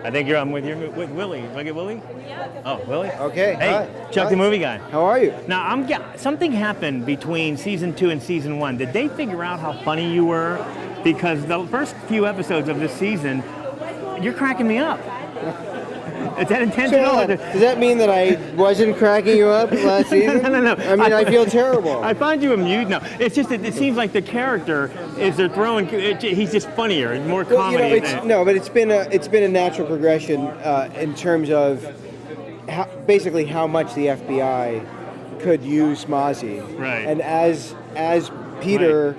I think I'm with Willie. Do I get Willie? Yeah. Oh, Willie? Okay. Hey, Hi. Chuck the Movie Guy. How are you? Now, something happened between season 2 and season 1. Did they figure out how funny you were? Because the first few episodes of this season, you're cracking me up. Is that intentional? Does that mean that I wasn't cracking you up last season? No. I mean, I feel terrible. I find you amused. No, it's just that it seems like the character is they're throwing. He's just funnier and more comedy. But it's been a natural progression in terms of basically how much the FBI could use Mozzie. Right. And as Peter.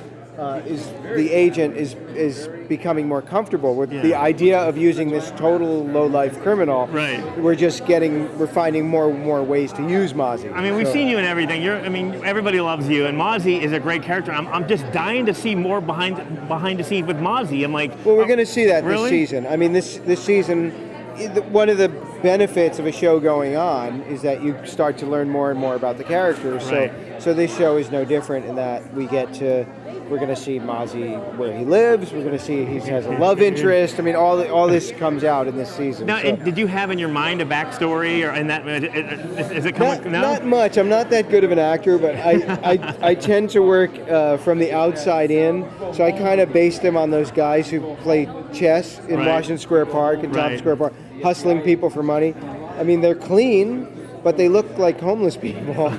Is the agent is becoming more comfortable with the idea of using this total low-life criminal. Right. We're finding more and more ways to use Mozzie. I mean, we've seen you in everything. Everybody loves you, and Mozzie is a great character. I'm just dying to see more behind the scenes with Mozzie. I'm like, well, we're going to see that really? This season. I mean, this season, one of the benefits of a show going on is that you start to learn more and more about the characters. Right. So this show is no different in that we're going to see Mozzie where he lives. We're going to see he has a love interest. I mean, all this comes out in this season. Now, did you have in your mind a backstory, or in that? Is it coming? Not much. I'm not that good of an actor, but I tend to work from the outside in. So I kind of based them on those guys who play chess in Washington Square Park and Times Square Park, hustling people for money. I mean, they're clean, but they look like homeless people.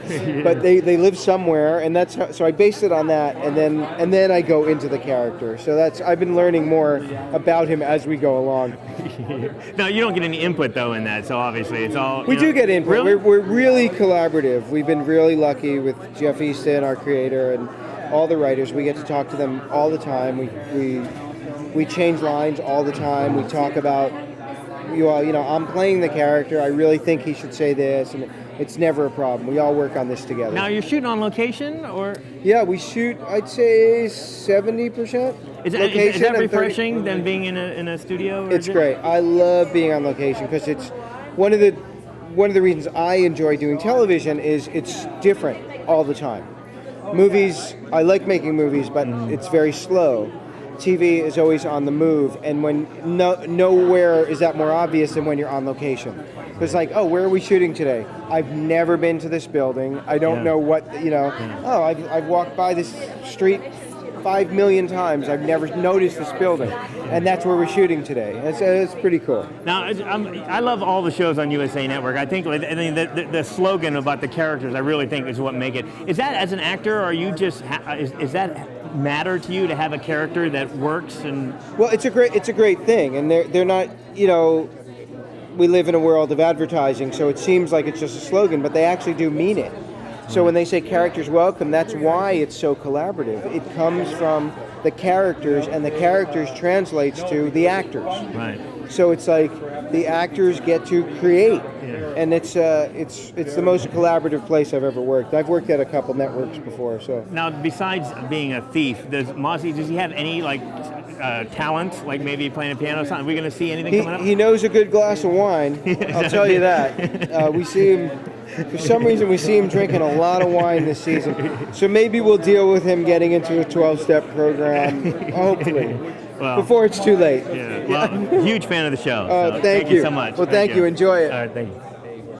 But they live somewhere, and so I based it on that, and then I go into the character. So I've been learning more about him as we go along. No, you don't get any input though in that. So obviously it's all. We do get input. Really? We're really collaborative. We've been really lucky with Jeff Easton, our creator, and all the writers. We get to talk to them all the time. We change lines all the time. We talk about. I'm playing the character. I really think he should say this, and it's never a problem. We all work on this together. Now, you're shooting on location, or? Yeah, we shoot. I'd say 70% Is location. that refreshing than being in a studio? It's great. I love being on location because it's one of the reasons I enjoy doing television is it's different all the time. Movies, I like making movies, but it's very slow. TV is always on the move, and when nowhere is that more obvious than when you're on location. It's like, oh, where are we shooting today? I've never been to this building. I don't know what, oh, I've walked by this street 5 million times. I've never noticed this building, and that's where we're shooting today. It's pretty cool. Now, I love all the shows on USA Network. I think the slogan about the characters, I really think, is what make it. Is that, as an actor, or are you just, is that matter to you to have a character that works? And well, it's a great thing, and they're not, we live in a world of advertising, so it seems like it's just a slogan, but they actually do mean it. So when they say characters welcome, that's why it's so collaborative. It comes from the characters, and the characters translates to the actors. Right. So it's like the actors get to create, and it's the most collaborative place I've ever worked. I've worked at a couple networks before. So now, besides being a thief, does he have any talent, like maybe playing a piano or something? Are we going to see anything coming up? He knows a good glass of wine. I'll tell you that. We see him. For some reason, we see him drinking a lot of wine this season. So maybe we'll deal with him getting into a 12-step program, hopefully, before it's too late. Yeah. Well, huge fan of the show. Thank you so much. Well, thank you. Enjoy it. All right, thank you.